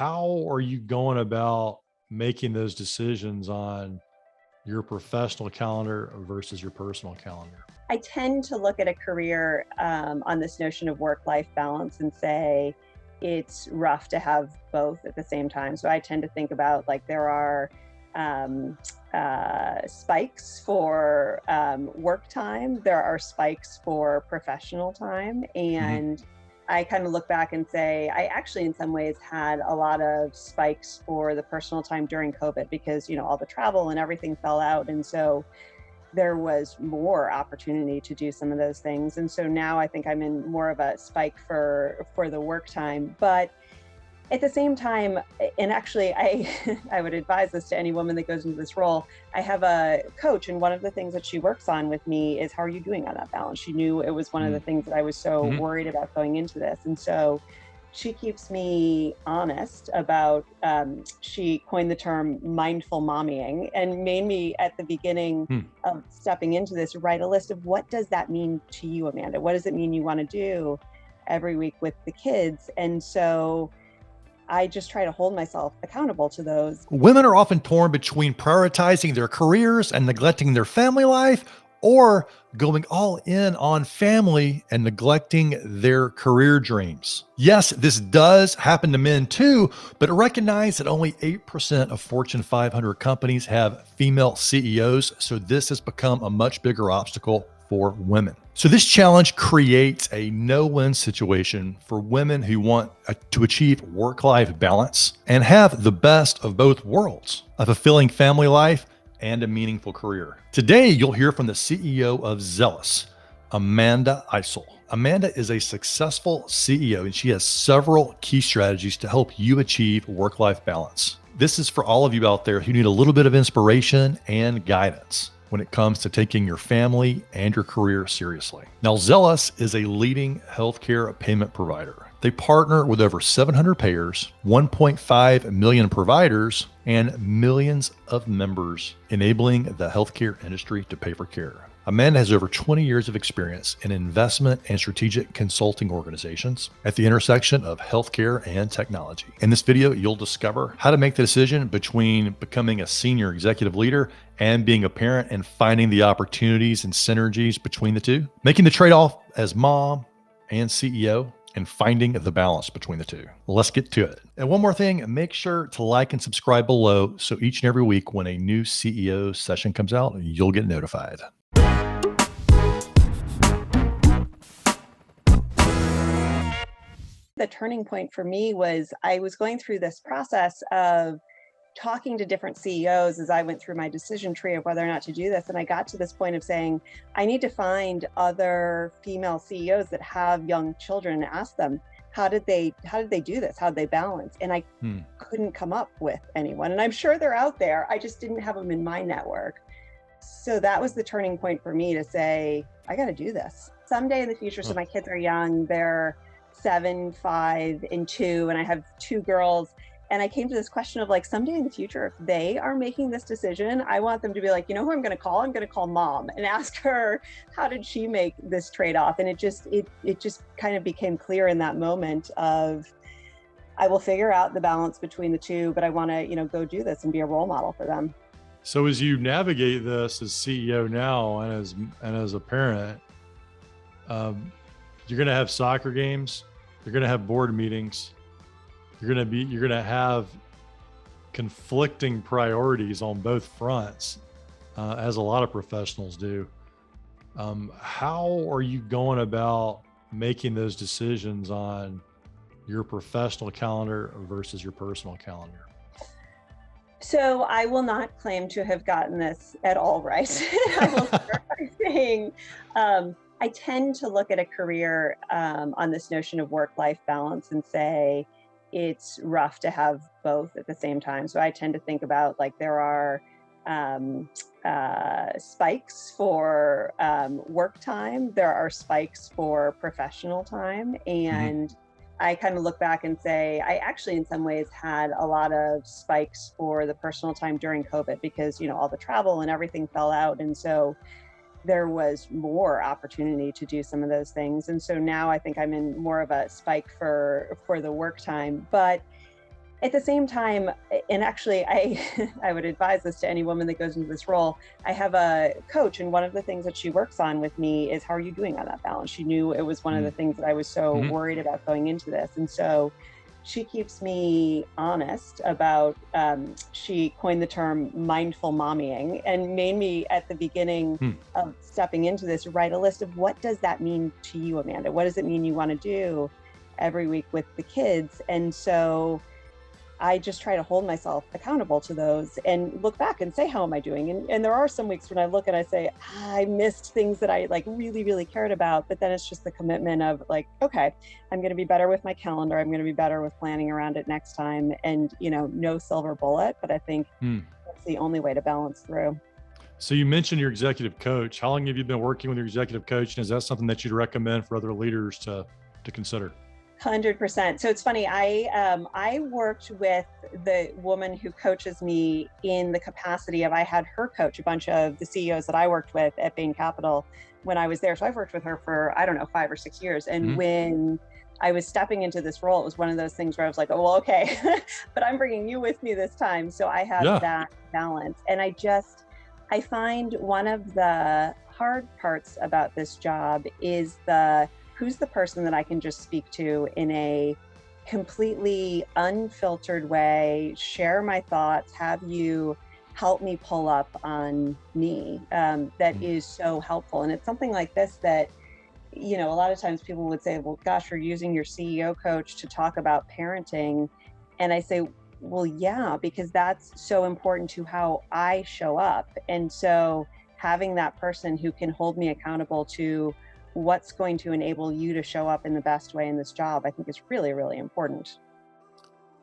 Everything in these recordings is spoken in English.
how are you going about making those decisions on your professional calendar versus your personal calendar? I tend to look at a career on this notion of work-life balance and say it's rough to have both at the same time. So I tend to think about like there are spikes for work time, there are spikes for professional time. Mhm. And I kind of look back and say, I actually, in some ways, had a lot of spikes for the personal time during COVID because, all the travel and everything fell out. And so there was more opportunity to do some of those things. And so now I think I'm in more of a spike for the work time. But at the same time, and actually I I would advise this to any woman that goes into this role. I have a coach, and one of the things that she works on with me is how are you doing on that balance? She knew it was one of the Mm. things that I was so Mhm. worried about going into this. And so she keeps me honest about she coined the term mindful mommying and made me at the beginning Mm. of stepping into this write a list of what does that mean to you, Amanda? What does it mean you want to do every week with the kids? And so I just try to hold myself accountable to those. Women are often torn between prioritizing their careers and neglecting their family life, or going all in on family and neglecting their career dreams. Yes, this does happen to men too, but recognize that only 8% of Fortune 500 companies have female CEOs, so this has become a much bigger obstacle for women. So this challenge creates a no-win situation for women who want to achieve work-life balance and have the best of both worlds, a fulfilling family life and a meaningful career. Today, you'll hear from the CEO of Zelis, Amanda Eisel. Amanda is a successful CEO, and she has several key strategies to help you achieve work-life balance. This is for all of you out there who need a little bit of inspiration and guidance when it comes to taking your family and your career seriously. Now, Zelis is a leading healthcare payment provider. They partner with over 700 payers, 1.5 million providers, and millions of members, enabling the healthcare industry to pay for care. Amanda has over 20 years of experience in investment and strategic consulting organizations at the intersection of healthcare and technology. In this video, you'll discover how to make the decision between becoming a senior executive leader and being a parent and finding the opportunities and synergies between the two, making the trade-off as mom and CEO, and finding the balance between the two. Let's get to it. And one more thing, make sure to like and subscribe below so each and every week when a new CEO session comes out, you'll get notified. The turning point for me was I was going through this process of talking to different CEOs as I went through my decision tree of whether or not to do this. And I got to this point of saying, I need to find other female CEOs that have young children and ask them, how did they do this? How did they balance? And I couldn't come up with anyone. And I'm sure they're out there. I just didn't have them in my network. So that was the turning point for me to say, I got to do this someday in the future. So my kids are young. They're 7, 5, and 2, and I have 2 girls. And I came to this question of like, someday in the future, if they are making this decision, I want them to be like, you know who I'm going to call? I'm going to call mom and ask her, how did she make this trade-off? And it just kind of became clear in that moment of, I will figure out the balance between the two, but I want to, go do this and be a role model for them. So as you navigate this as CEO now and as a parent, you're going to have soccer games, you're going to have board meetings, you're going to have conflicting priorities on both fronts, as a lot of professionals do. How are you going about making those decisions on your professional calendar versus your personal calendar? So I will not claim to have gotten this at all right. I will start by saying I tend to look at a career on this notion of work-life balance and say it's rough to have both at the same time. So I tend to think about like there are spikes for work time, there are spikes for professional time, and I kind of look back and say, I actually, in some ways, had a lot of spikes for the personal time during COVID because, all the travel and everything fell out. And so there was more opportunity to do some of those things. And so now I think I'm in more of a spike for the work time. But at the same time, and actually I I would advise this to any woman that goes into this role. I have a coach, and one of the things that she works on with me is, how are you doing on that balance? She knew it was one of the things that I was so Mm-hmm. worried about going into this. And so she keeps me honest about, she coined the term mindful mommying, and made me, at the beginning Hmm. of stepping into this, write a list of, what does that mean to you, Amanda? What does it mean you want to do every week with the kids? And so I just try to hold myself accountable to those and look back and say, how am I doing? And there are some weeks when I look and I say, I missed things that I like really, really cared about. But then it's just the commitment of like, okay, I'm going to be better with my calendar. I'm going to be better with planning around it next time. And, no silver bullet, but I think Hmm. that's the only way to balance through. So you mentioned your executive coach. How long have you been working with your executive coach? And is that something that you'd recommend for other leaders to consider? 100%. So it's funny. I worked with the woman who coaches me in the capacity of, I had her coach a bunch of the CEOs that I worked with at Bain Capital when I was there. So I've worked with her for, I don't know, 5 or 6 years. And Mhm. when I was stepping into this role, it was one of those things where I was like, oh, well, okay, but I'm bringing you with me this time. So I have Yeah. that balance. And I find one of the hard parts about this job is who's the person that I can just speak to in a completely unfiltered way, share my thoughts, have you help me pull up on me. That Mm. is so helpful. And it's something like this that, a lot of times people would say, well, gosh, you're using your CEO coach to talk about parenting. And I say, well, yeah, because that's so important to how I show up. And so having that person who can hold me accountable to what's going to enable you to show up in the best way in this job, I think is really, really important.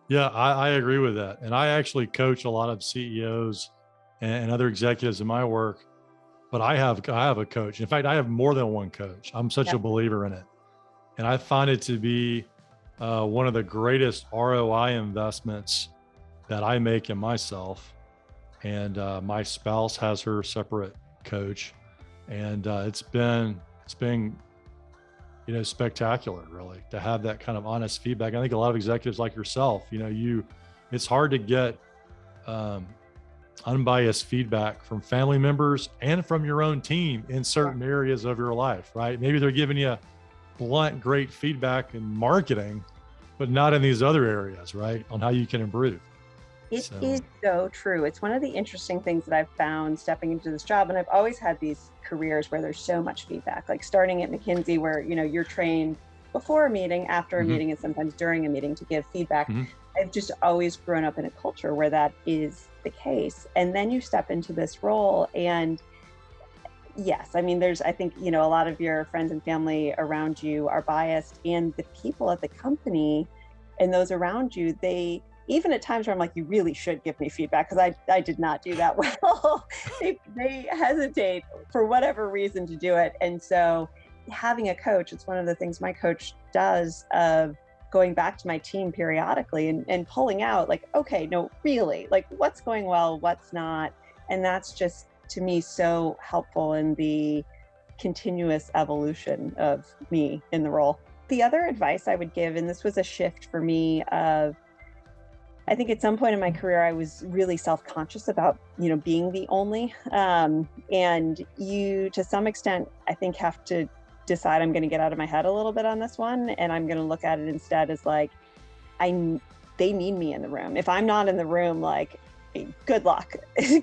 Yeah, I agree with that. And I actually coach a lot of CEOs and other executives in my work, but I have a coach. In fact, I have more than one coach. I'm such Yeah. a believer in it. And I find it to be one of the greatest ROI investments that I make in myself. And my spouse has her separate coach, and it's been spectacular, really, to have that kind of honest feedback. I think a lot of executives like yourself, it's hard to get um, unbiased feedback from family members and from your own team in Yeah. certain areas of your life, right? Maybe they're giving you blunt, great feedback in marketing, but not in these other areas, right? On how you can improve. It So, is so true. It's one of the interesting things that I've found stepping into this job. And I've always had these careers where there's so much feedback, like starting at McKinsey, where, you're trained before a meeting, after a mhm, meeting, and sometimes during a meeting to give feedback. mhm. I've just always grown up in a culture where that is the case. And then you step into this role, and yes, I mean, I think, a lot of your friends and family around you are biased, and the people at the company and those around you, even at times where I'm like, you really should give me feedback because I did not do that well. They hesitate for whatever reason to do it. And so having a coach, it's one of the things my coach does, of going back to my team periodically and pulling out like, okay, no, really, like what's going well, what's not. And that's just, to me, so helpful in the continuous evolution of me in the role. The other advice I would give, and this was a shift for me of, I think at some point in my career, I was really self-conscious about, being the only. And you, to some extent, I think, have to decide, I'm going to get out of my head a little bit on this one, and I'm going to look at it instead as like, I they need me in the room. If I'm not in the room, like, good luck,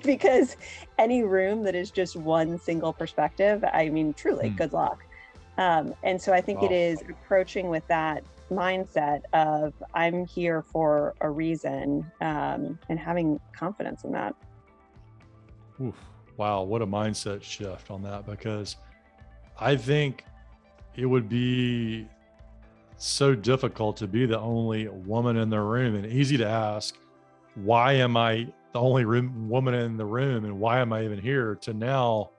because any room that is just one single perspective, I mean, truly, Hmm. good luck. And so I think it Wow. is approaching with that mindset of, I'm here for a reason, and having confidence in that. Oof. Wow. What a mindset shift on that, because I think it would be so difficult to be the only woman in the room, and easy to ask, why am I the only woman in the room, and why am I even here? To now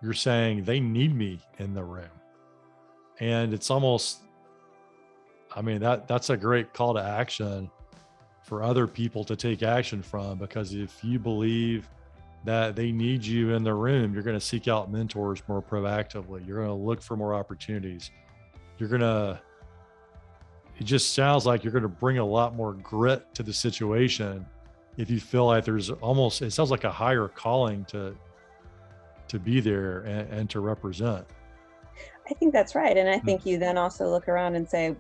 you're saying they need me in the room. And it's almost, I mean, that's a great call to action for other people to take action from, because if you believe that they need you in the room, you're going to seek out mentors more proactively. You're going to look for more opportunities. You're going to it just sounds like you're going to bring a lot more grit to the situation if you feel like there's almost, it sounds like a higher calling to be there and to represent. I think that's right. And I think you then also look around and say,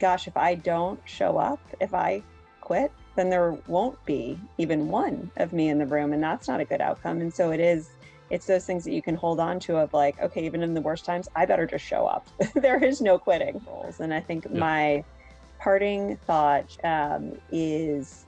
gosh, if I don't show up, if I quit, then there won't be even one of me in the room. And that's not a good outcome. And so it's those things that you can hold on to of like, okay, even in the worst times, I better just show up. There is no quitting roles. And I think my parting thought is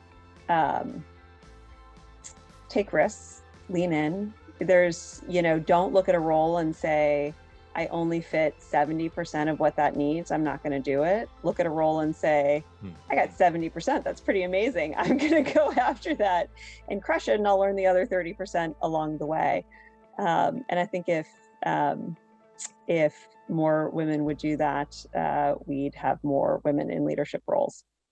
take risks, lean in. There's, don't look at a role and say, I only fit 70% of what that needs. I'm not going to do it. Look at a role and say, I got 70%. That's pretty amazing. I'm going to go after that and crush it. And I'll learn the other 30% along the way. And I think if more women would do that, we'd have more women in leadership roles.